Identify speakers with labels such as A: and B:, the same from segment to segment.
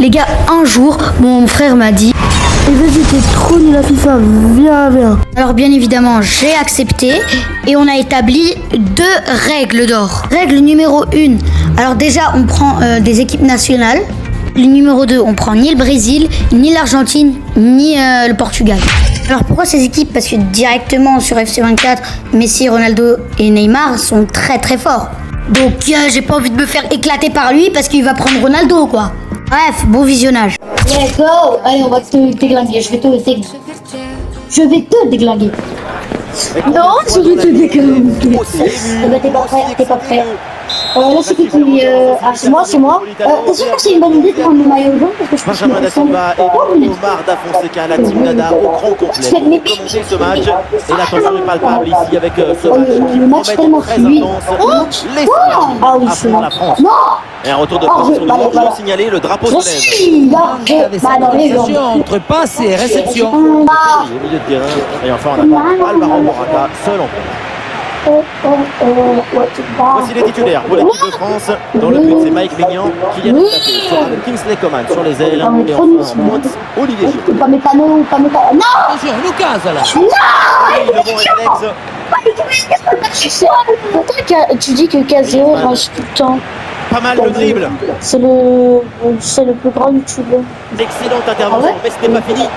A: Les gars, un jour, mon frère m'a dit
B: Et vas-y, t'es trop nul à FIFA, viens.
A: Alors bien évidemment, j'ai accepté et on a établi 2 règles d'or. Règle numéro 1, alors déjà on prend des équipes nationales. Le numéro 2, on prend ni le Brésil, ni l'Argentine, ni le Portugal. Alors pourquoi ces équipes? Parce que directement sur FC24, Messi, Ronaldo et Neymar sont très très forts. Donc j'ai pas envie de me faire éclater par lui parce qu'il va prendre Ronaldo quoi. Bref, bon visionnage.
C: Let's go! Allez, on va te déglinguer. Je vais te déglinguer. Non, je vais te déglinguer. Eh ben, t'es pas prêt. Là, c'est qui Ah, c'est moi. T'es sûr que c'est une bonne idée de prendre le maillot jaune? Parce que je pense
D: Benjamin Da Silva et Omar Da Fonseca, la team Dada au grand complet. Pour commenter ce match. Et la tension est palpable ici avec ce match qui promet
C: tellement
D: très
C: fluide.
D: intense. Les
C: Ah oui,
D: affrontent la France.
C: Non!
D: Et un retour de position de manche signalé, le drapeau se lève.
C: Si! Là, dans les jambes.
E: entre passe et réception.
D: Au milieu de terrain. Et enfin, on a Alvaro Morata, seul en place. Voici les titulaires pour l'équipe de France. Dans le but, c'est Mike Maignan, Kylian Mbappé, Soran Kingsley Coman sur les ailes. Et enfin, Montz, Olivier Giroud.
C: Pas mes panneaux. Non!
E: Attention, Lucas là.
D: Et le bon réflexe.
C: Pourquoi tu dis que Casio rage tout le temps?
D: Pas mal le dribble.
C: C'est le plus grand youtubeur.
D: Excellente intervention, mais ce n'est pas fini.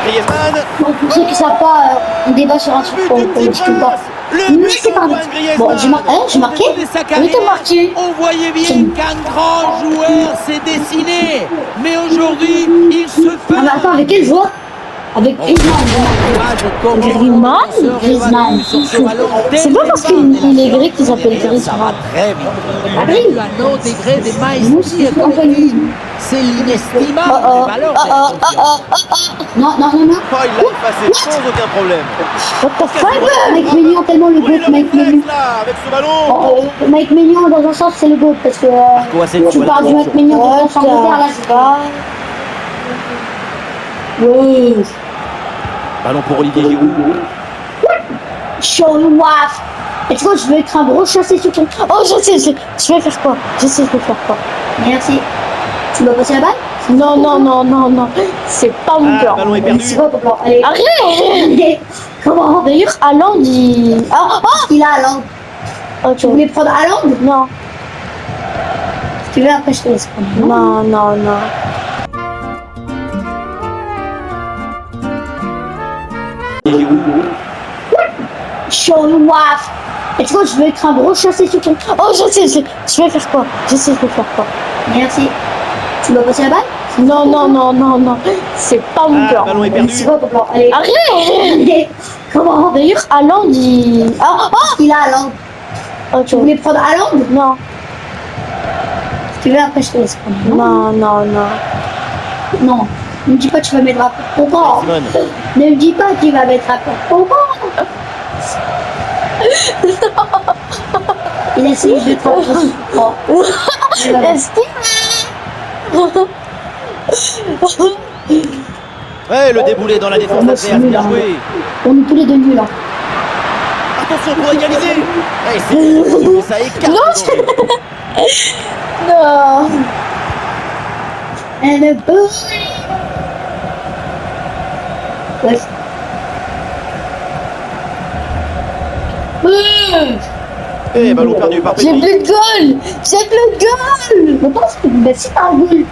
D: Griezmann.
C: Pour ceux qui ne savent pas, on débat sur un truc qu'on dit tout le temps. Mais c'est pas vite. Bon, j'ai marqué. Oui, t'as marqué.
E: On voyait bien qu'un grand joueur s'est dessiné. Mais aujourd'hui, il se
C: Ah, mais attends, avec quel joueur? Avec Griezmann. C'est pas parce qu'il est grec qu'il s'appelle Griezmann.
E: Un autre degré de maestria. C'est l'inestimable valeur.
C: Non.
D: Oh, il l'a effacé sans aucun problème.
C: What the fuck? Mike Maignan, tellement le GOAT, Mike Maignan.
D: Là, avec ce ballon.
C: Mike Maignan, dans un sens, c'est le GOAT parce que tu parles du Mike Maignan de France Angleterre, là, c'est pas. Oui.
D: Ballon pour Olivier Giroud.
C: Show you off. Et tu vois, je vais être un gros chassé sur ton. Oh, je sais faire quoi. Merci. Tu vas passer la balle? Non. C'est pas mon plan.
D: Ballon est perdu.
C: C'est pas ton plan. Allez. Arrête. Comment? D'ailleurs, Haaland, il. Il a Haaland. Oh, tu voulais prendre Haaland? Non. Si tu veux, après, je te laisse prendre. Non. Show you off. Et tu vois, je vais être un gros chassé sur ton. Oh, je sais faire quoi. Merci. Tu vas passer la balle? Non. C'est pas mon plan.
D: Ballon est perdu.
C: C'est pas ton plan. Allez. Arrête. Comment? D'ailleurs, Haaland, il. Il a Haaland. Oh, tu voulais prendre Haaland? Non. Si tu veux, après, je te laisse prendre. Non. Ne me dis pas que tu vas mettre un pompon. Ne me dis pas que tu vas mettre un pompon. Il a essayé de prendre.
D: Ouais, le déboulé dans la défense adverse, bien joué.
C: On est tous les deux nuls.
D: Attention pour égaliser. Ouais, ça écarte.
C: Non. And a boom. Ouais.
D: Et ballon perdu par
C: J'ai
D: Pedri.
C: plus de goal. Je pense que c'est pas un goal.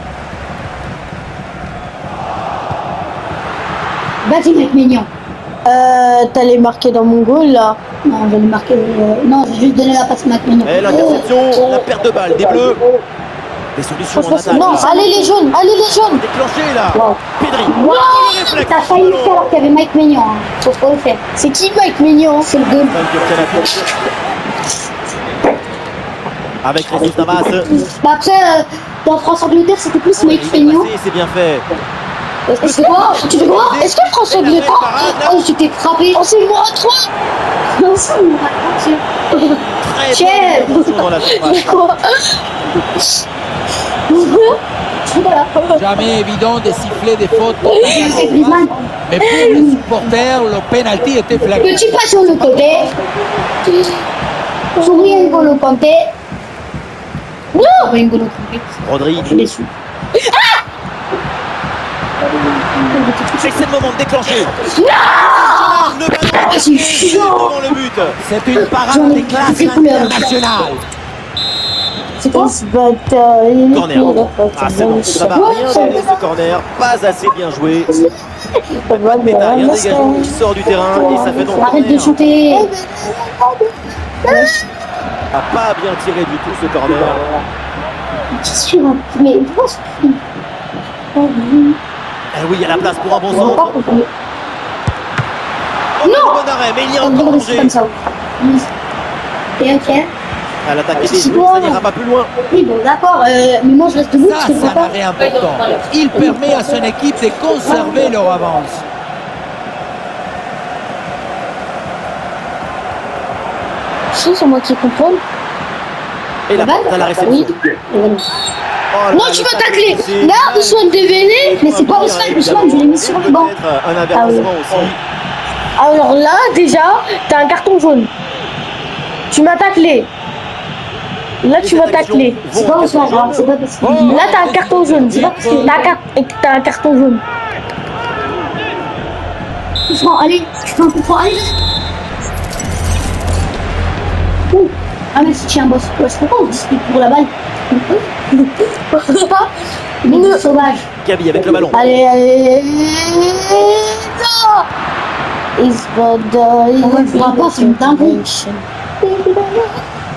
C: Vas-y, mec mignon.
B: T'allais marquer dans mon goal là.
C: Non, je vais le marquer. Non, je vais juste donner la passe à Mac mignon.
D: Et l'interception, la perte de balle des Bleus. Des solutions en attaque.
C: Non, allez les jaunes.
D: Déclenché là.
C: Wow.
D: Pedri.
C: Wow.
D: Le réflexe.
C: T'as failli le faire alors qu'il y avait Mike Maignan. Faut pas le faire. C'est qui Mike Maignan? C'est le goal.
D: Avec Jesus Navas.
C: Bah après, dans France-Angleterre, c'était plus Mike Maignan.
D: C'est bien fait.
C: Est-ce que quoi? Est-ce que France-Angleterre? Oh, tu t'es frappé. Oh, c'est moi à 3. Non, c'est moi à 3.
D: Très bonne position dans la surface.
C: Quoi? Voilà.
E: Jamais évident de siffler des fautes.
C: C'est Griezmann.
E: Mais pour les supporters, le penalty était flagrant.
C: Petit pas sur le côté. Souris N'Golo Kanté. Oui.
D: Rodri.
C: Je suis déçu.
D: Et c'est le moment de déclencher. Le ballon
C: C'est chaud.
D: devant le but.
E: C'est une parade des classes internationales.
C: C'est quoi
D: Corner. Ah, c'est bon, ça va rien donner ce corner. Pas assez bien joué. Pétard, il y a un dégagement qui sort du terrain et ça fait donc
C: Arrête de
D: corner.
C: chanter.
D: A pas bien tiré du tout ce corner.
C: Qu'est-ce que tu racontes? Mais pourquoi
D: Eh oui, il y a la place pour un bon
C: c'est
D: centre.
C: pas compris.
D: Oh, bon arrêt, mais il y a
C: On
D: encore
C: devrait
D: danger.
C: comme ça. Ok.
D: À l'attaquer des
C: C'est
D: joueurs,
C: bon.
D: ça n'ira pas plus loin.
C: Oui, bon, d'accord. Mais moi, je reste debout parce
E: Ça,
C: que je
E: c'est
C: vois
E: un
C: pas.
E: arrêt important. Il permet à son équipe de conserver leur avance.
C: Si, c'est moi qui contrôle.
D: Et la balle à la réception.
C: Oui.
D: Oh là
C: Non,
D: là,
C: tu
D: le
C: m'as
D: tacle
C: taclé.
D: poussé.
C: Là, Ousmane dévélé. Mais c'est pas
D: Un
C: Ousmane.
D: bien,
C: Ousmane, je l'ai mis sur le banc.
D: peut-être un avertissement aussi.
B: Alors là, déjà, t'as un carton jaune. Tu m'as taclé. Là, tu m'as taclé.
C: C'est pas Ousmane. hein, C'est pas parce que.
B: Là, t'as un carton jaune.
C: C'est pas parce que.
B: T'as un carton jaune.
C: Ousmane, allez. Tu fais un coup franc. Allez. Ouh. Ah, mais si tu es un boss. Ouais, je comprends. On dispute pour la balle. Mais de sauvage.
D: Gabi avec le ballon.
B: Allez, allez. Non. It's but
C: Je vois pas, c'est une dinguerie.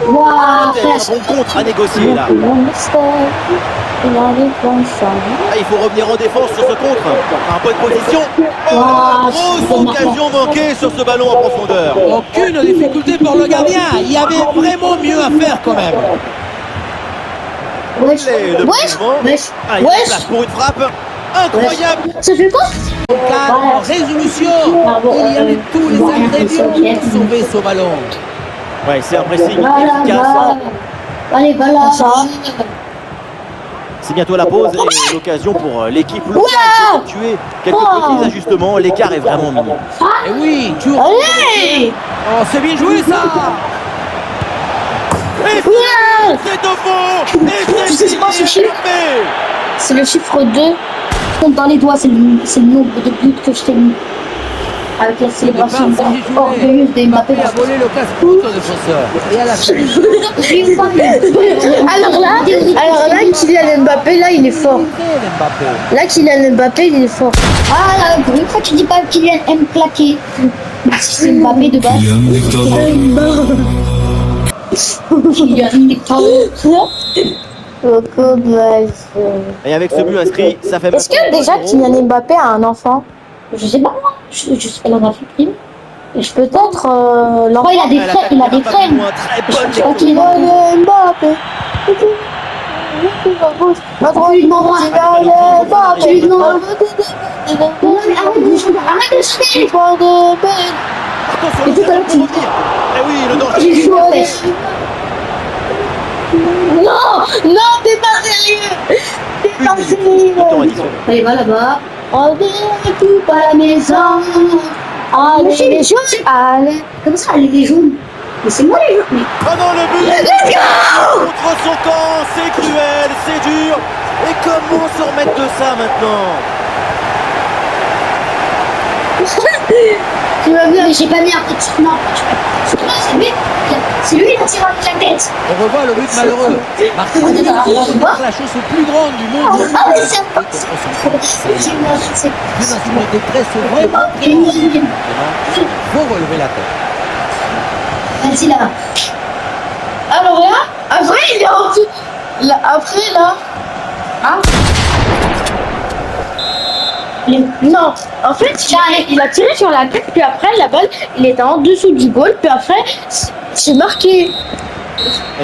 C: Waouh,
D: Un
C: frère.
D: bon contre à négocier là. Ah, il faut revenir en défense sur ce contre. Un bonne position. Oh,
C: Wow,
D: grosse
C: c'est
D: occasion manquée sur ce ballon en profondeur.
E: Aucune difficulté pour le gardien. Il y avait vraiment mieux à faire quand même.
C: Wesh.
D: Et le
C: Wesh.
D: mouvement.
C: Wesh.
D: Ah, il y a
C: Wesh.
D: la place pour une frappe. Incroyable.
C: Ça fait quoi?
E: Calme, résolution. Il y avait tous les ingrédients pour sauver ce ballon.
D: Ouais, c'est un pressing
C: Voilà,
D: efficace.
C: voilà. Allez, voilà.
D: C'est bientôt la pause et l'occasion pour l'équipe locale de tuer quelques petits ajustements. L'écart est vraiment minime.
E: Et oui, tu
B: Allez.
E: Oh, c'est bien joué ça.
D: Et c'est au fond. Et
C: Tu sais, c'est quoi ce chiffre?
D: fait.
C: C'est le chiffre 2. Compte dans les doigts, c'est le nombre de buts que je t'ai mis. Avec la célébration orgueilleuse de Mbappé.
E: Il a volé le casse-croûte au défenseur. Et à la fin,
B: Alors là, Kylian Mbappé, là, il est fort.
E: Mbappé.
B: Là, Kylian Mbappé, il est fort.
C: Ah là, pour une fois, tu dis pas que Kylian aime claquer. Même si c'est Mbappé de base. Kylian Victor.
D: Et avec ce but inscrit, ça fait
B: Est-ce que
D: maintenant
B: déjà
D: 1-0.
B: Kylian Mbappé a un enfant?
C: Je sais pas moi. Je sais pas, il en a fait prime.
B: Peut-être
C: Oh,
B: l'enfant.
C: il a des
D: Elle
C: frères. Il a des
D: attaque
C: frères.
D: pas plus loin, très bonne
C: Je crois qu'il est
B: Kylian Mbappé.
C: Tu lui demanderas.
B: Kylian Mbappé.
C: Tu lui demanderas. Arrête de chanter.
D: Attention,
C: Et tout à l'heure,
D: pour revenir. Eh oui, le danger.
C: J'ai joué au pêche.
B: Non, non, t'es pas sérieux. T'es pas
D: Temps
B: sérieux.
D: additionnel.
C: Allez, va là-bas.
B: On découpe à la maison. Allez, les choses. Allez.
C: Comme ça, elle est des jaunes. Mais c'est moi les jaunes. Mais
D: Oh non, le but. Contre son camp, c'est cruel, c'est dur. Et comment se remettre de ça maintenant?
B: Tu vas bien.
C: mais j'ai pas mis un coup de sur. Non, c'est lui. C'est lui qui a tiré avec la tête.
E: On revoit le but malheureux. Marque la chose le plus grande du monde.
C: Ah, mais c'est pas.
E: C'est une détresse vraiment. Il faut relever la tête.
C: Vas-y là.
B: Alors là, après, il est en dessous. Là, après, là. Hein? Non, en fait, il a tiré sur la tête, puis après, la balle, il était en dessous du goal, puis après, c'est marqué.
D: Et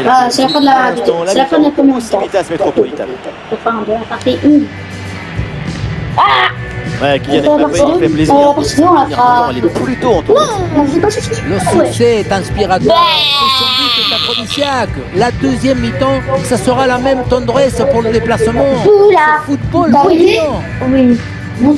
C: Ah, c'est la fin de la-
D: pour l'instant,
C: c'est la fin de la première
D: mi-temps, Civitas Métropolitane.
C: Enfin, de la partie 1.
D: Ouais, Kylian Mbappé, il fait plaisir.
C: la partie 2, on la fera.
D: Elle est plutôt en tournée.
C: Non, c'est pas suffisant.
E: Le succès est inspirateur. Et son but est aphrodisiaque. La deuxième mi-temps, ça sera la même tendresse pour le déplacement.
C: Oula.
E: Ce football
C: Bah oui.
E: brillant.
B: Oui.
C: Bon,